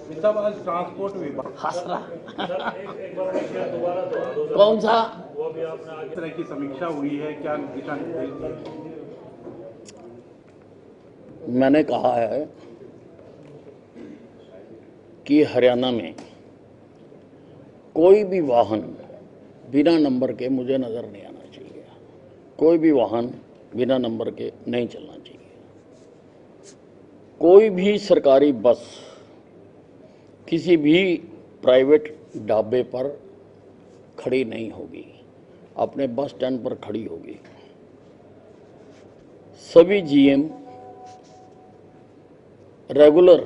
साहब आज ट्रांसपोर्ट विभाग हंस रहा एक बार मैं शेयर दोबारा दोहरा दो जरा। कौन सा? वो भी आपने आगे इस तरह की समीक्षा हुई है, क्या दिशा निर्देश दिए? मैंने कहा है कि हरियाणा में कोई भी वाहन बिना नंबर के मुझे नज़र नहीं आना चाहिए। कोई भी वाहन बिना नंबर के नहीं चलना चाहिए। कोई भी सरकारी बस किसी भी प्राइवेट ढाबे पर खड़ी नहीं होगी, अपने बस स्टैंड पर खड़ी होगी। सभी जीएम रेगुलर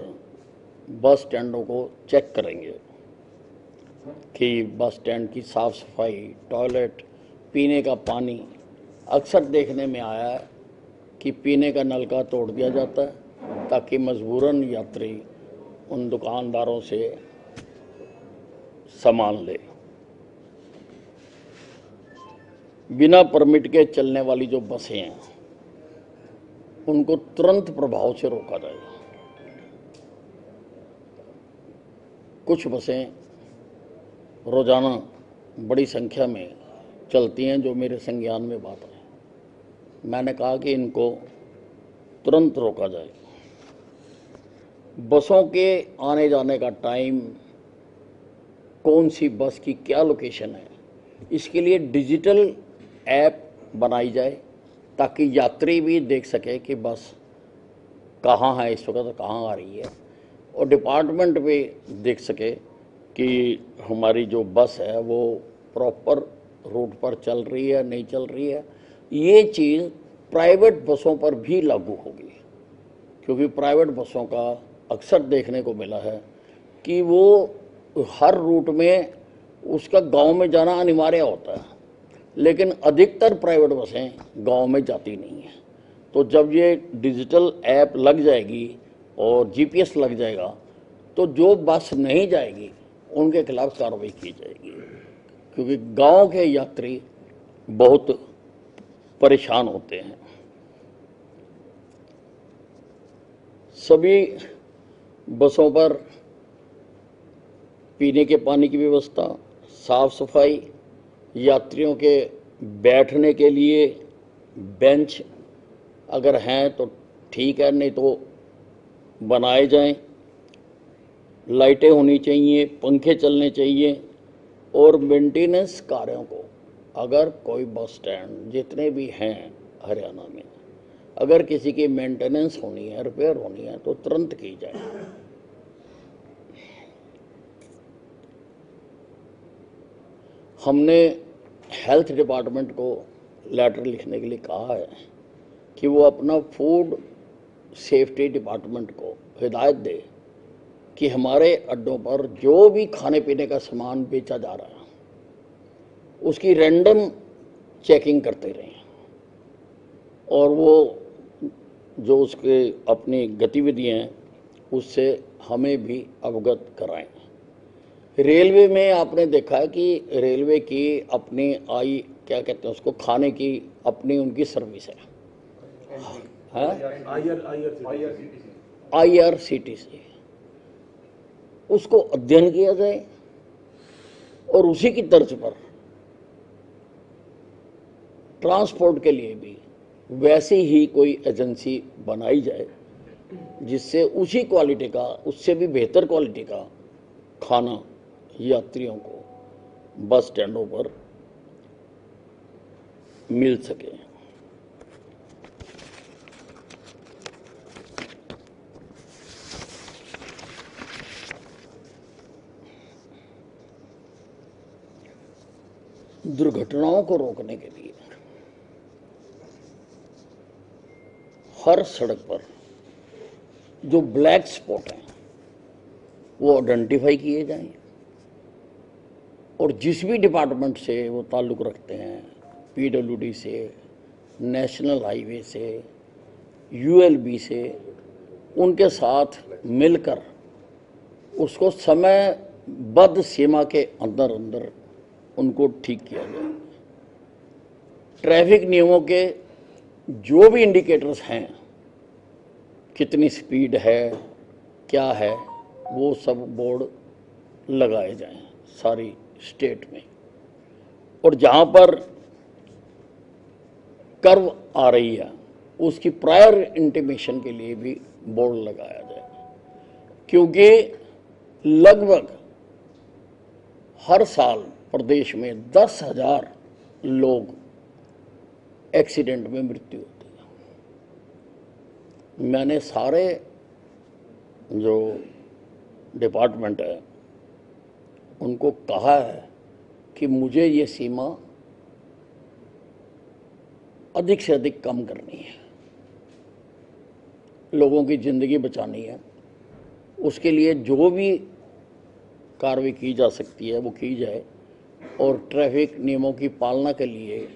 बस स्टैंडों को चेक करेंगे कि बस स्टैंड की साफ सफाई, टॉयलेट, पीने का पानी। अक्सर देखने में आया है कि पीने का नलका तोड़ दिया जाता है ताकि मजबूरन यात्री उन दुकानदारों से सामान ले। बिना परमिट के चलने वाली जो बसें हैं उनको तुरंत प्रभाव से रोका जाएगा। कुछ बसें रोजाना बड़ी संख्या में चलती हैं जो मेरे संज्ञान में बात है। मैंने कहा कि इनको तुरंत रोका जाए। बसों के आने जाने का टाइम, कौन सी बस की क्या लोकेशन है, इसके लिए डिजिटल ऐप बनाई जाए ताकि यात्री भी देख सके कि बस कहाँ है इस वक्त, कहाँ आ रही है, और डिपार्टमेंट भी देख सके कि हमारी जो बस है वो प्रॉपर रूट पर चल रही है, नहीं चल रही है। ये चीज़ प्राइवेट बसों पर भी लागू होगी, क्योंकि प्राइवेट बसों का अक्सर देखने को मिला है कि वो हर रूट में उसका गांव में जाना अनिवार्य होता है, लेकिन अधिकतर प्राइवेट बसें गांव में जाती नहीं हैं। तो जब ये डिजिटल ऐप लग जाएगी और जीपीएस लग जाएगा तो जो बस नहीं जाएगी उनके खिलाफ कार्रवाई की जाएगी, क्योंकि गांव के यात्री बहुत परेशान होते हैं। सभी बसों पर पीने के पानी की व्यवस्था, साफ सफाई, यात्रियों के बैठने के लिए बेंच अगर हैं तो ठीक है, नहीं तो बनाए जाएं। लाइटें होनी चाहिए, पंखे चलने चाहिए, और मेंटेनेंस कार्यों को, अगर कोई बस स्टैंड जितने भी हैं हरियाणा में, अगर किसी की मेंटेनेंस होनी है, रिपेयर होनी है, तो तुरंत की जाए। हमने हेल्थ डिपार्टमेंट को लेटर लिखने के लिए कहा है कि वो अपना फूड सेफ्टी डिपार्टमेंट को हिदायत दे कि हमारे अड्डों पर जो भी खाने पीने का सामान बेचा जा रहा है उसकी रैंडम चेकिंग करते रहें, और वो जो उसके अपनी गतिविधियां हैं उससे हमें भी अवगत कराएं। रेलवे में आपने देखा है कि रेलवे की अपनी क्या कहते हैं उसको, खाने की अपनी उनकी सर्विस है, IRCTC। उसको अध्ययन किया जाए और उसी की तर्ज पर ट्रांसपोर्ट के लिए भी वैसी ही कोई एजेंसी बनाई जाए जिससे उसी क्वालिटी का, उससे भी बेहतर क्वालिटी का खाना यात्रियों को बस स्टैंडों पर मिल सके। दुर्घटनाओं को रोकने के लिए हर सड़क पर जो ब्लैक स्पॉट हैं वो आइडेंटिफाई किए जाएं, और जिस भी डिपार्टमेंट से वो ताल्लुक़ रखते हैं, PWD से, नेशनल हाईवे से, ULB से, उनके साथ मिलकर उसको समयबद्ध सीमा के अंदर अंदर उनको ठीक किया जाए। ट्रैफिक नियमों के जो भी इंडिकेटर्स हैं, कितनी स्पीड है, क्या है, वो सब बोर्ड लगाए जाएं सारी स्टेट में, और जहां पर कर्व आ रही है उसकी प्रायर इंटीमेशन के लिए भी बोर्ड लगाया जाए, क्योंकि लगभग हर साल प्रदेश में 10,000 लोग एक्सीडेंट में मृत्यु होती है। मैंने सारे जो डिपार्टमेंट है उनको कहा है कि मुझे ये सीमा अधिक से अधिक कम करनी है, लोगों की ज़िंदगी बचानी है। उसके लिए जो भी कार्रवाई की जा सकती है वो की जाए, और ट्रैफिक नियमों की पालना के लिए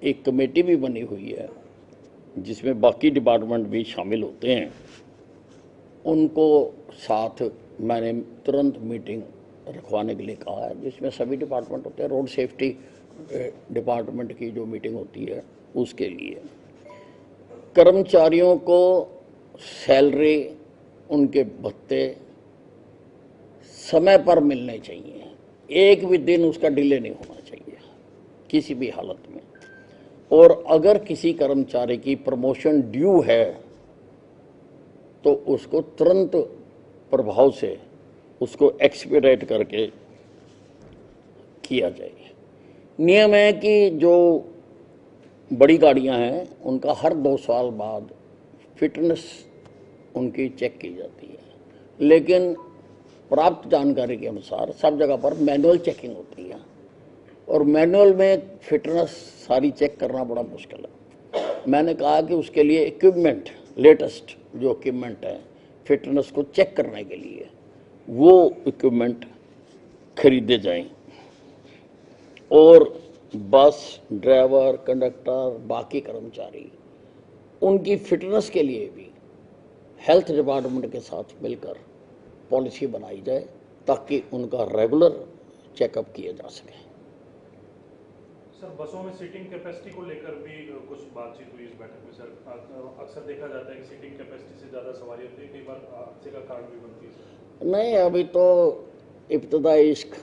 एक कमेटी भी बनी हुई है जिसमें बाकी डिपार्टमेंट भी शामिल होते हैं। उनको साथ मैंने तुरंत मीटिंग रखवाने के लिए कहा है, जिसमें सभी डिपार्टमेंट होते हैं। रोड सेफ्टी डिपार्टमेंट की जो मीटिंग होती है उसके लिए कर्मचारियों को सैलरी, उनके भत्ते समय पर मिलने चाहिए, एक भी दिन उसका डिले नहीं होना चाहिए किसी भी हालत में। और अगर किसी कर्मचारी की प्रमोशन ड्यू है तो उसको तुरंत प्रभाव से उसको एक्सपीडाइट करके किया जाए। नियम है कि जो बड़ी गाड़ियां हैं उनका हर 2 साल बाद फिटनेस उनकी चेक की जाती है, लेकिन प्राप्त जानकारी के अनुसार सब जगह पर मैनुअल चेकिंग होती है, और मैनुअल में फिटनेस सारी चेक करना बड़ा मुश्किल है। मैंने कहा कि उसके लिए इक्विपमेंट, लेटेस्ट जो इक्विपमेंट है फिटनेस को चेक करने के लिए, वो इक्विपमेंट खरीदे जाएं, और बस ड्राइवर, कंडक्टर, बाकी कर्मचारी उनकी फिटनेस के लिए भी हेल्थ डिपार्टमेंट के साथ मिलकर पॉलिसी बनाई जाए ताकि उनका रेगुलर चेकअप किया जा सके। सर, बसों में सीटिंग कैपेसिटी को लेकर भी कुछ बातचीत हुई इस बैठक में सर। अक्सर देखा जाता है कि सीटिंग कैपेसिटी से ज़्यादा सवारी होती है, कई बार हादसे का कारण भी बनती है सर। नहीं, अभी तो इब्तदाई इश्क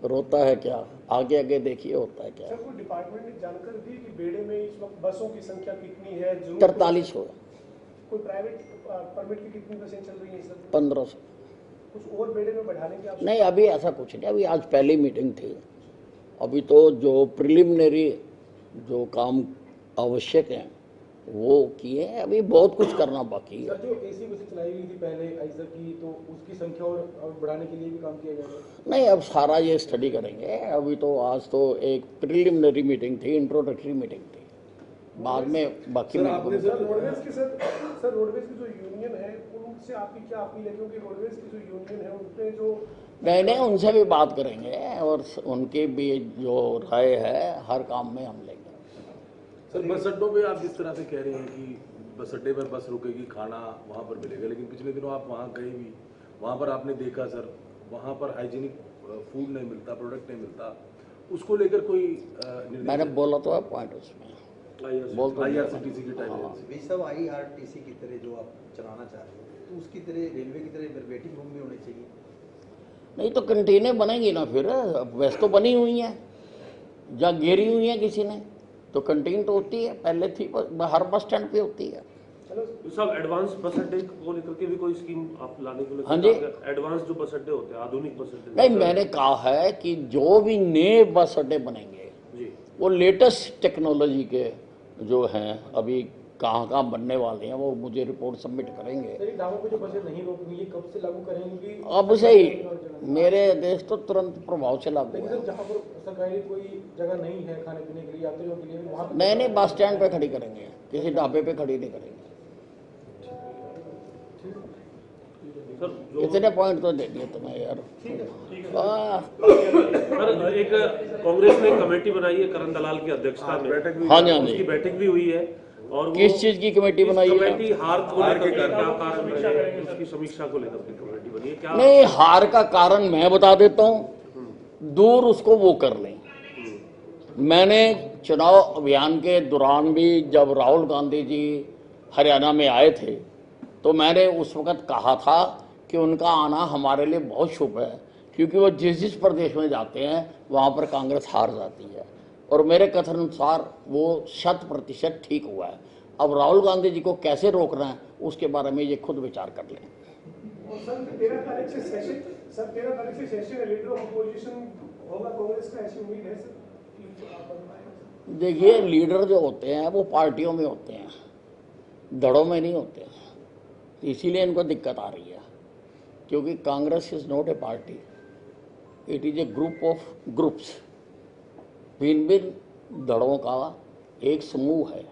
रोता है क्या, आगे आगे देखिए होता है क्या। सर, कोई डिपार्टमेंट ने जानकारी दी कि बेड़े में इस वक्त बसों की संख्या कितनी है? 43 होगा। कोई प्राइवेट परमिट की कितनी बसें चल रही हैं सर? 1500। कुछ और बेड़े में बढ़ाने की आवश्यकता? नहीं, अभी ऐसा कुछ नहीं। अभी आज पहली मीटिंग थी, अभी तो जो प्रिलिमिनरी जो काम आवश्यक हैं वो किए हैं, अभी बहुत कुछ करना बाकी है। सर, जो एसी बसें चलाई हुई थी पहले आइसर की, तो उसकी संख्या और बढ़ाने के लिए भी काम किया जाएगा? नहीं, अब सारा ये स्टडी करेंगे। अभी तो आज तो एक प्रिलिमिनरी मीटिंग थी, इंट्रोडक्टरी मीटिंग थी, बाद में बाकी सर, रोडवेज की सर रोडवेज की जो यूनियन है उनसे आपकी क्या अपील है? क्योंकि रोडवेज की जो यूनियन है उनपे जो नहीं, उनसे भी बात करेंगे और उनकी भी जो राय है हर काम में हम लेंगे। सर, बस अड्डों पे आप जिस तरह से कह रहे हैं कि बस अड्डे पर बस रुकेगी, खाना वहाँ पर मिलेगा, लेकिन पिछले दिनों आप वहाँ गए भी, वहाँ पर आपने देखा सर वहाँ पर हाइजीनिक फूड नहीं मिलता, प्रोडक्ट नहीं मिलता, उसको लेकर कोई मैंने बोला तो है पॉइंट उसमें IRCTC की टाइम भी सब IRTC की तरह जो आप चलाना चाह रहे हो तो उसकी तरह रेलवे की तरह वेटिंग रूम भी होने चाहिए। नहीं तो कंटेनें बनेंगी ना, फिर वैसे तो बनी हुई हैं, जहाँ घेरी हुई हैं किसी ने, तो कंटीन तो होती है, पहले थी, हर बस स्टैंड पे होती है। सब एडवांस बस अड्डे को लेकर के भी कोई स्कीम आप लाने के लिए? हाँ जी, एडवांस जो बस अड्डे होते हैं, आधुनिक बस अड्डे। नहीं, मैंने कहा है कि जो भी नए बस अड्डे बनेंगे जी, वो लेटेस्ट टेक्नोलॉजी के जो हैं, अभी कहाँ कहाँ बनने वाले हैं वो मुझे रिपोर्ट सबमिट करेंगे। सर, दावों पे जो बसें नहीं रोकनी है कब से लागू करेंगे? अब से ही मेरे आदेश तो तुरंत प्रभाव से लागू लेकिन है। सर, जहाँ पर सरकारी कोई जगह नहीं है खाने पीने के लिए यात्रियों के लिए, वहाँ पे नहीं, बस स्टैंड पे खड़ी करेंगे, किसी ढाबे पे खड़ी नहीं करेंगे। सर जो इतने पॉइंट तो दे दिए तुम्हें यार। सर, एक कांग्रेस ने कमेटी बनाई है करण दलाल की अध्यक्षता में, हाँ जी, हाँ उसकी जी। बैठक भी हुई है, और वो किस चीज की कमेटी बनाई है? कमेटी हार को लेकर के क्या कारण रहे, उसकी समीक्षा को लेकर के कमेटी बनी है क्या? नहीं, हार का कारण मैं बता देता हूँ, दूर उसको वो कर लें। मैंने चुनाव अभियान के दौरान भी जब राहुल गांधी जी हरियाणा में आए थे तो मैंने उस वक्त कहा था कि उनका आना हमारे लिए बहुत शुभ है, क्योंकि वो जिस प्रदेश में जाते हैं वहाँ पर कांग्रेस हार जाती है, और मेरे कथन अनुसार वो 100% ठीक हुआ है। अब राहुल गांधी जी को कैसे रोकना है उसके बारे में ये खुद विचार कर लें। और सर 13 तारीख से सेशन है, लीडर ऑफ अपोजिशन होगा कांग्रेस का, ऐसी उम्मीद है सर कि आप बन पाएंगे? देखिए, लीडर जो होते हैं वो पार्टियों में होते हैं, धड़ों में नहीं होते, इसीलिए इनको दिक्कत आ रही है। क्योंकि Congress is not a party, it is a group of groups, भिन्न भिन्न धड़ों का एक समूह है,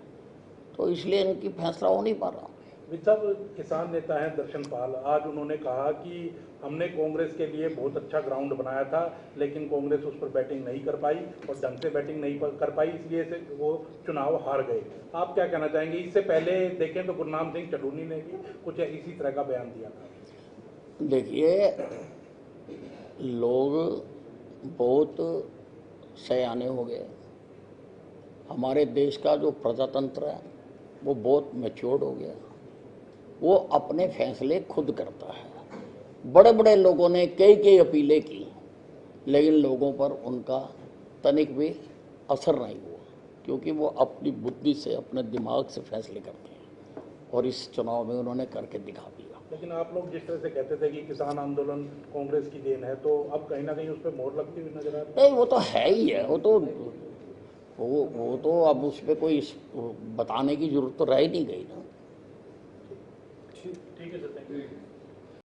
तो इसलिए इनकी फैसला हो नहीं पा रहा। साहब, किसान नेता हैं दर्शन पाल, आज उन्होंने कहा कि हमने कांग्रेस के लिए बहुत अच्छा ग्राउंड बनाया था, लेकिन कांग्रेस उस पर बैटिंग नहीं कर पाई और ढंग से बैटिंग नहीं कर पाई, इसलिए से वो चुनाव हार गए। आप क्या कहना चाहेंगे? इससे पहले देखें तो गुरनाम सिंह चढ़ूनी ने भी कुछ इसी तरह का बयान दिया था। देखिए, लोग बहुत सयाने हो गए, हमारे देश का जो प्रजातंत्र है वो बहुत मैच्योर्ड हो गया, वो अपने फैसले खुद करता है। बड़े बड़े लोगों ने कई अपीलें की, लेकिन लोगों पर उनका तनिक भी असर नहीं हुआ, क्योंकि वो अपनी बुद्धि से, अपने दिमाग से फैसले करते हैं, और इस चुनाव में उन्होंने करके दिखा दिया। लेकिन आप लोग जिस तरह से कहते थे कि किसान आंदोलन कांग्रेस की देन है, तो अब कहीं ना कहीं उस पर मोहर लगती हुई नजर आ रही है। नहीं, वो तो है ही है, वो तो अब उस पर कोई बताने की जरूरत तो रह ही नहीं गई ना। ठीक है सर, थैंक यू।